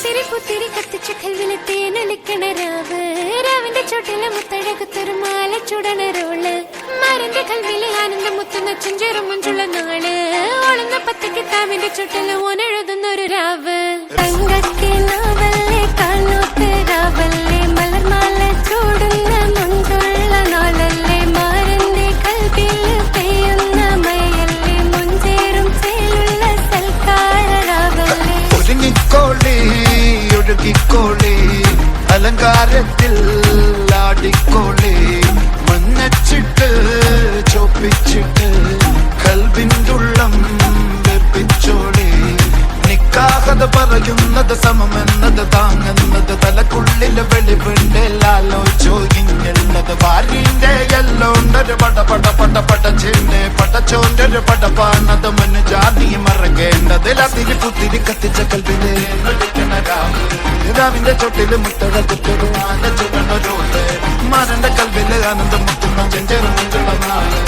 പുത്തിരി പുത്തിരി കത്തിച്ച കൽവിലെ തേനൊലിക്കണ രാവ് രാവിന്റെ ചോട്ടിലെ മുത്തഴകത്തൊരു മാല ചുടണ റോള് മാരന്റെ കൽവിലെ ആനന്ദം മുത്തുന്ന ചെഞ്ചേറും മുഞ്ചുള്ള നാള് ഓളുന്ന പത്തക്ക് താവിന്റെ ചുട്ടില് ഓനെഴുതുന്നൊരു രാവ് തങ്കക്കിലാവല്ലേ കാലോത്ത് രാവല്ലേ മലർമാല ചൂടുന്ന മുണ്ടുള്ള നാളല്ലേ മാരന്റെ കൽവിൽ പെയ്യുന്ന മയല്ലേ മുഞ്ചേറും ചേലുള്ള സൽക്കാര രാവല്ലേ ഒഴുകിക്കോളി അലങ്കാരത്തിൽ ആടിക്കോളി മഞ്ഞച്ചിട്ട് ചോപ്പിച്ചിട്ട് കൽവിൻ്റുള്ളം വെപ്പിച്ചോളി നിക്കാഹത് പറയുന്നത് സമമെന്നത് താങ്ങുന്നത് തലക്കുള്ളില് വെളിവുണ്ടെല്ലാലോചോയിഞ്ഞുള്ളത് ഭാര്യന്റെ എല്ലോണ്ടൊരു പടച്ചിന്റെ പടച്ചോണ്ടൊരു പടപ്പാണത് മനുജാതി മറക്കേണ്ടത് അതിരി പുത്തിരി കത്തിച്ച കൽവിലെ രാവിന്റെ ചൊട്ടില് മുത്തഴകത്തൊരു ആന ചുവന്നൊരോട് മാരന്റെ കൽവില് ആനന്ദം മുത്തുന്ന ചെഞ്ചേറും മുഞ്ചുള്ള നാള്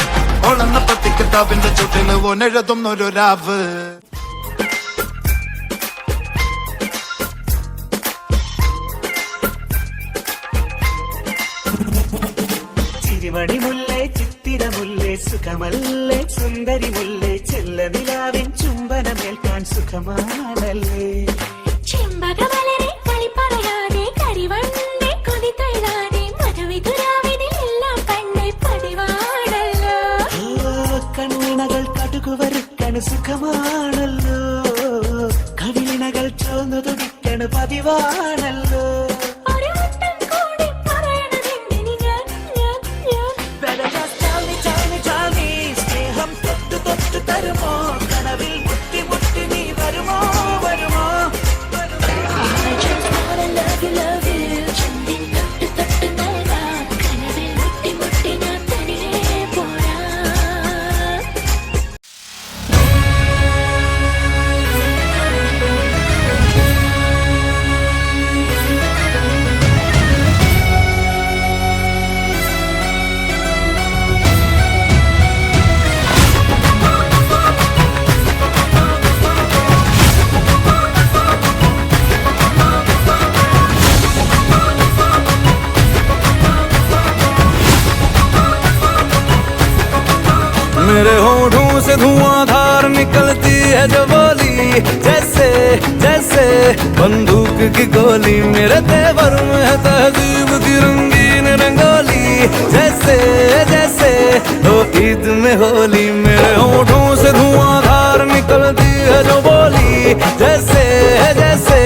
ഓളന്ന പത്തിക്ക് താവിന്റെ ചൊട്ടില് ഓനെഴുതുന്നൊരു രാവ് ചിരിമണിമുല്ലേ ചിത്തിരമുല്ലേ സുഖമല്ലേ സുന്ദരി മുല്ലേ ചെല്ല നിലാവിൻ ചുംബനമേൽക്കാൻ സുഖമാണല്ലേ ചെമ്പകമലരെ കളി പറയാതെ കരിവണ്ണെ കൊതി തൊഴാതെ മധുവിതുരാവിനെല്ലാം കണ്ണെ പതിവാണല്ലോ കണ്ണിണകൾ കടുകുവരുക്കണ് സുഖമാണല്ലോ കവിളിണകൾ ചോന്നു തുടിക്കണ് പതിവാണല്ലോ തരുമോ കനവിൽ മുട്ടി മുട്ടി നീ വരുമോ വരുമോ मेरे होठों से धुआंधार निकलती है जो बोली जैसे जैसे बंदूक की गोली मेरे तेवर में है तहजीब की रंगीन रंगोली जैसे जैसे हो ईद में होली मेरे होठों से धुआंधार निकलती है जो बोली जैसे जैसे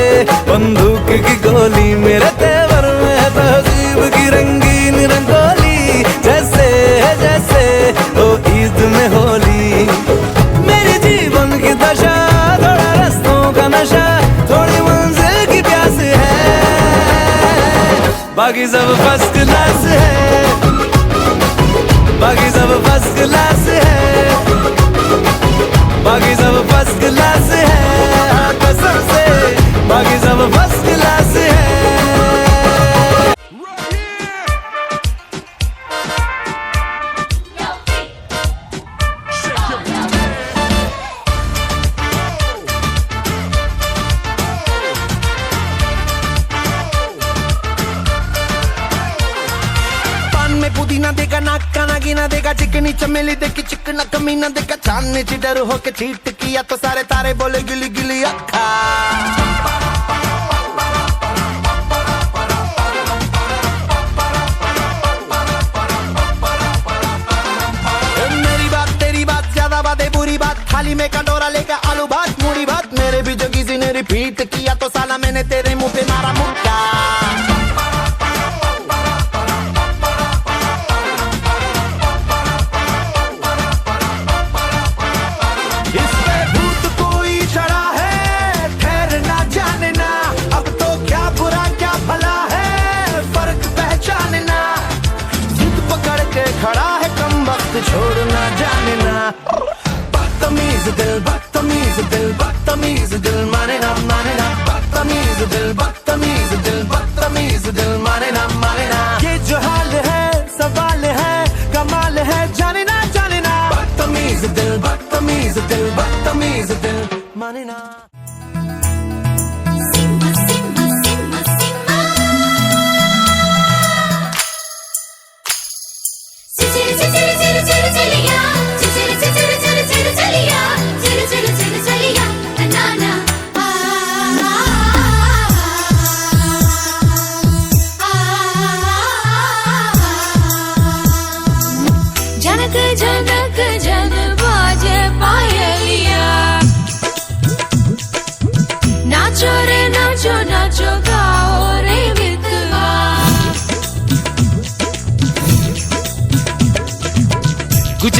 बंदूक की गोली मेरे तेवर में है तहजीब की रंगीन रंगोली जैसे जैसे हो ईद में होली मेरे जीवन की दशा थोड़ा रस्तों का नशा थोड़ी मंजिल की प्यास है बाकी सब फर्स्ट क्लास है बाकी सब फर्स्ट क्लास है बाकी सब फर्स्ट क्लास है कसम से बाकी सब फर्स्ट क्लास है पुदीना देगा नाका नागिना देगा चिकनी चमेली देखी चिकना कमीना देगा चांदनी चिडर होके चीट किया तो सारे तारे बोले गिली गिली अखा मेरी बात तेरी बात ज्यादा बातें बुरी बात थाली में कंडोरा लेकर आलू भात मूड़ी भात मेरे भी जो किसी ने रिपीट किया तो साला मैंने तेरे मुंह पे मारा मुक्का खड़ा है कम वक्त छोड़ना जाने ना बदतमीज दिल बदतमीज दिल बदतमीज दिल माने ना बदतमीज दिल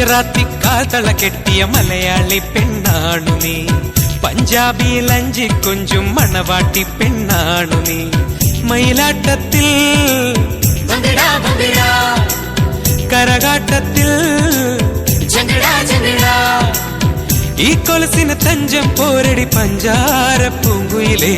ഗുജറാത്തി കാതള കെട്ടിയ മലയാളി പെണ്ണാണു നീ, പഞ്ചാബിയിൽ അഞ്ചി കൊഞ്ചും മണവാട്ടി പെണ്ണാണു നീ. മയിലാട്ടത്തിൽ കരകാട്ടത്തിൽ ഈ കൊലസിന് തഞ്ചം പോരടി പഞ്ചാര പൂങ്കുയിലേ.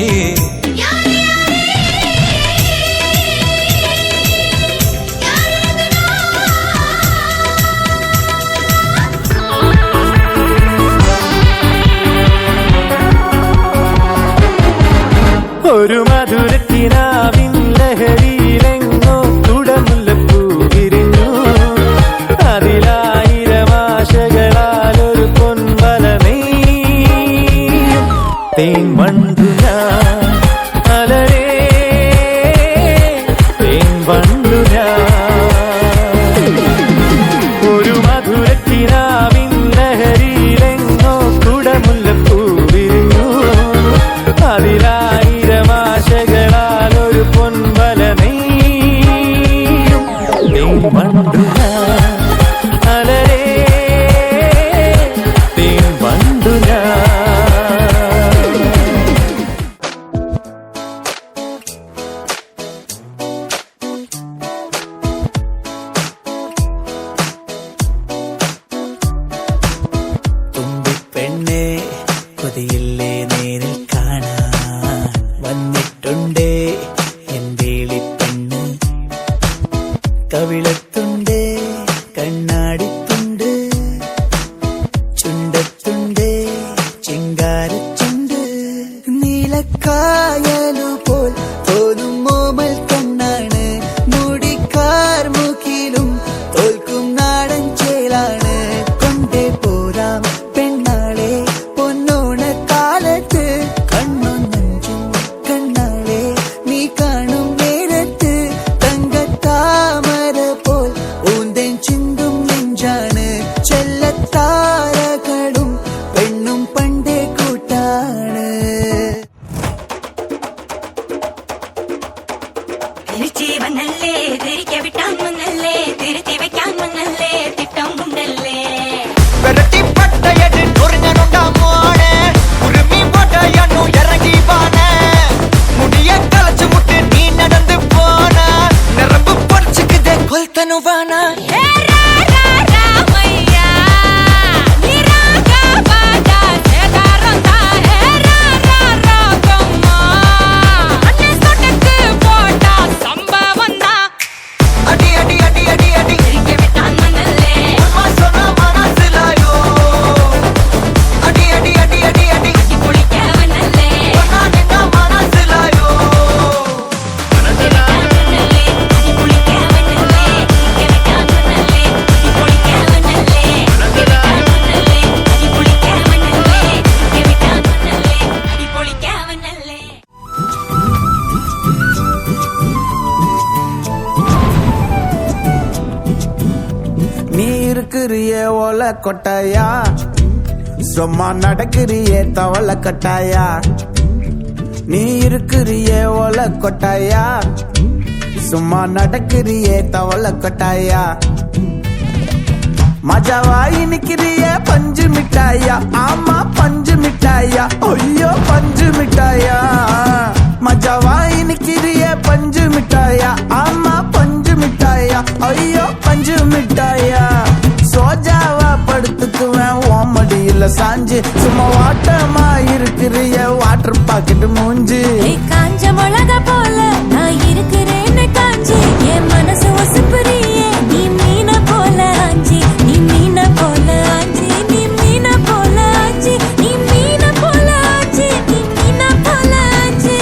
ഒരു മധുരക്കിനാവിൻ ലഹരിയിലെങ്ങോ കുടമുല്ലപ്പൂ വിരിഞ്ഞു, അതിലായിരം ആശകളാലൊരു പൊൻവല നെയ്യും തേൻ വണ്ടു ഞാൻ അലരേ തേൻ വണ്ടു ഞാൻ. ഒരു മധുരക്കിനാവിൻ ലഹരിയിലെങ്ങോ കുടമുല്ലപ്പൂ വിരിഞ്ഞു, അതിലായിരം ആശകളാലൊരു പൊൻവല നെയ്യും തേൻ വണ്ടു ഞാൻ അലരേ തേൻ വണ്ടു ഞാൻ. തുമ്പിപ്പെണ്ണേ കൊതിയില്ലേ നേരിൽ കാണാൻ വന്നിട്ടുണ്ടേ എന്തേളിപ്പെണ്ണ്, കവിളത്തുണ്ട് കണ്ണാടിത്തുണ്ട് ചുണ്ടത്തുണ്ട് ചിങ്കാരച്ചുണ്ട്, നീലക്കായലുപോൽ തോന്നും മോമൽ കണ്ണാണ്, മുടിക്കാർ മുഖിലും തോൽക്കും നാടൻ ചേലാണ്. കൊണ്ടേ പോരാം പെണ്ണാളെ പൊന്നോണ കാലത്ത്, കണ്ണൊന്നഞ്ചും കണ്ണാളെ നീ കാണും നേരത്ത്, തങ്കത്താമര പോൽ ഊന്തൻ ചിന്തും നെഞ്ചാണ്, ചെല്ലത്താരകളും പെണ്ണും പണ്ടേ കൂട്ടാണ്. തിരിച്ചു വന്നല്ലേ, തിരികെ വിട്ടാൻ വന്നല്ലേ, തിരുത്തി വെക്കാൻ വന്നല്ലേ, തിട്ടം ഉണ്ടല്ലേ. വെരട്ടിപ്പട്ടയട് ചൊറിഞ്ഞനുണ്ടാമോണേ, ഉരുമി പൊട്ടയണ്ണു ഇറങ്ങി വാണേ, മുടിയ കളച്ചു മുട്ട് നീ നടந்து പോന, നിറമ്പ് പൊടിച്ചുക്കുതേ കൊൽത്തനുവാന. അടി അടി അടി അടി അടി തിരികെ വിട്ടാൻ വന്നല്ലേ, അമ്മ சொன்ன മനസ്സിലായോ, അടി അടി അടി അടി അടി പൊളിക്കാൻ വന്നല്ലേ, ഒന്നാ നിന്ന മനസ്സിലായോ. പൊളിക്കാൻ വന്നല്ലേ, പൊളിക്കാൻ വന്നല്ലേ, തിരികെ വിട്ടാൻ വന്നല്ലേ, പൊളിക്കാൻ വന്നല്ലേ, പൊളിക്കാൻ വന്നല്ലേ, പൊളിക്കാൻ വന്നല്ലേ, തിരികെ വിട്ടാൻ വന്നല്ലേ, പൊളിക്കാൻ വന്നല്ലേ. நீ இருக்கிறிய ஓல கொட்டாயா, சும்மா நடக்கிறிய தவள கட்டாயா. நீ இருக்கிறிய ஓல கொட்டாயா, சும்மா நடக்கிறிய தவள கொட்டாயா. மஜாவாய் நிக்கிறிய பஞ்சு மிட்டாயா, ஆமா பஞ்சு மிட்டாயா, ஐயோ பஞ்சு மிட்டாயா. மஜாவாய் நிக்கிறிய பஞ்சு மிட்டாயா, ஆமா பஞ்சு மிட்டாயா, ஐயோ பஞ்சு மிட்டாயா. சோஜாவா படுத்துக்குவேன் ஓமடியில சாஞ்சு, சும்மா வாட்டமா இருக்கிறிய வாட்டர் பாக்கெட் மூஞ்சு. காஞ்ச மிளகா போல நான் இருக்கிறேன்னு காஞ்சி, என் மனசு ஒசுப்புறியே நீ மீன போல ஆஞ்சி, நீ மீன போல ஆஞ்சி, நீ மீன போல ஆஞ்சி, நீ மீன போல ஆஞ்சி, நீ மீன போல ஆஞ்சி.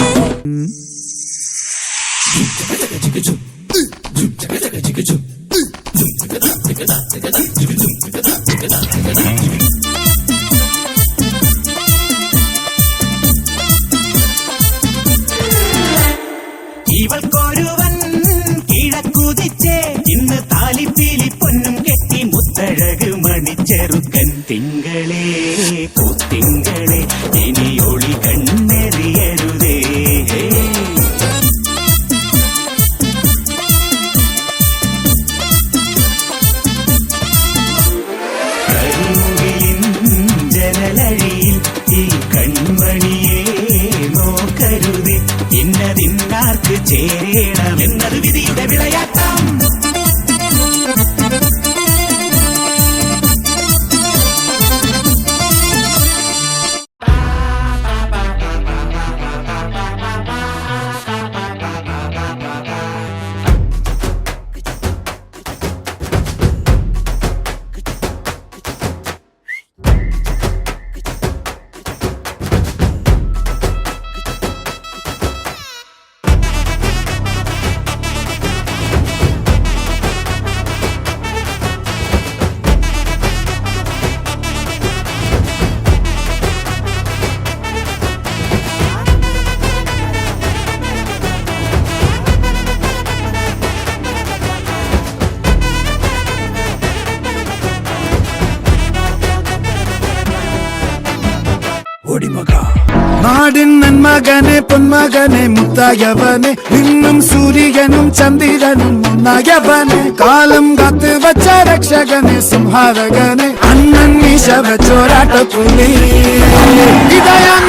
ഇവൾക്കൊരുവൻ കിഴക്കുതിച്ചേ, ഇന്ന് താലിപ്പീലി പൊന്നും കെട്ടി മുത്തഴക് മണിച്ചെറുക്കൻ. തിങ്കളേ പൂത്തിങ്കളേ ഇനി ഒളി കണ്ണെറിയരുതേ. ഇന്നതിന്നാർക്ക് ചേരണം എന്നത് വിധിയുടെ വിളയാട്ടം. നാടിൻ നന്മകനെ പൊന്മകനെ മുത്തായവനെ നിന്നും സൂര്യനും ചന്ദ്രനും ഒന്നായവനെ കാലം കാത്ത് വച്ച രക്ഷകനെ സംഹാരകനെ അണ്ണൻ ചോരാട്ടപ്പുലി ഇതയാൻ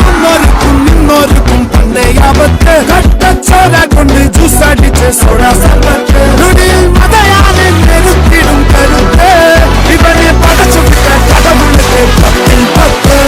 നിന്നോർക്കും പണ്ടേ ആപത്ത് കട്ടച്ചോര കൊണ്ട് ജ്യൂസടിച്ച് സോഡ സർബത്ത് നുടിയിൽ മതയാനെ നെരുത്തിടും കരുത്ത് ഇവനെ പടച്ചു കടമുണ്ട് പത്തിൽ പത്ത്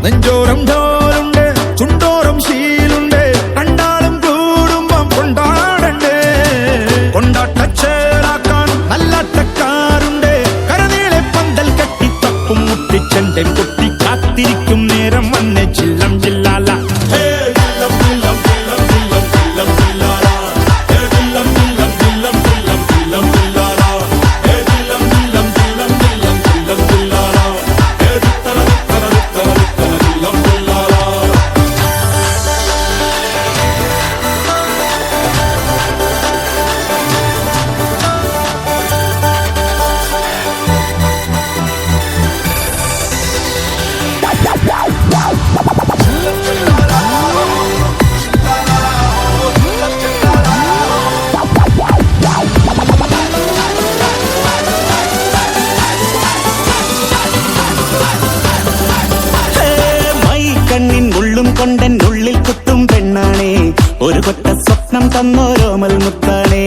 നെഞ്ചോരം ഢോലുണ്ട് ചുണ്ടോറും ശീലുണ്ട് കണ്ടാളും കൂടുമ്പം കൊണ്ടാടണ്ടേ കൊണ്ടാട്ടച്ചേറാക്കാൻ നല്ലാട്ടക്കാരുണ്ട് കരനീളെ പന്തൽ കെട്ടി തപ്പും മുട്ടിച്ചെന്റെ പൊട്ടി കാത്തിരിക്കും നേരം വന്നെ ചില്ലം ചില്ലാല കൊണ്ടൻ ഉള്ളിൽ കുത്തും പെണ്ണാണേ ഒരു കൊട്ട സ്വപ്നം തന്നോരോമൽ മുത്താണേ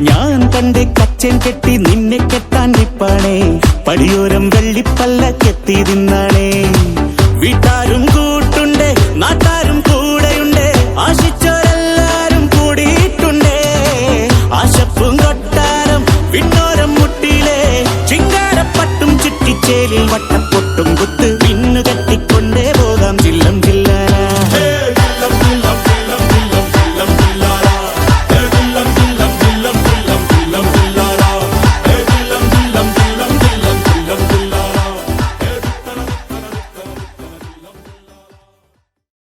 ഞാൻ കണ്ടേ കച്ചൻ കെട്ടി നിന്നെ കെട്ടാൻ നിപ്പാണേ പടിയോരം വെള്ളിപ്പല്ലക്കെത്തി തിന്നാണേ വീട്ടാരും കൂട്ടുണ്ട് നാട്ടാരും കൂടെയുണ്ട് ആശിച്ചോരെല്ലാരും കൂടിയിട്ടുണ്ട് ആശപ്പും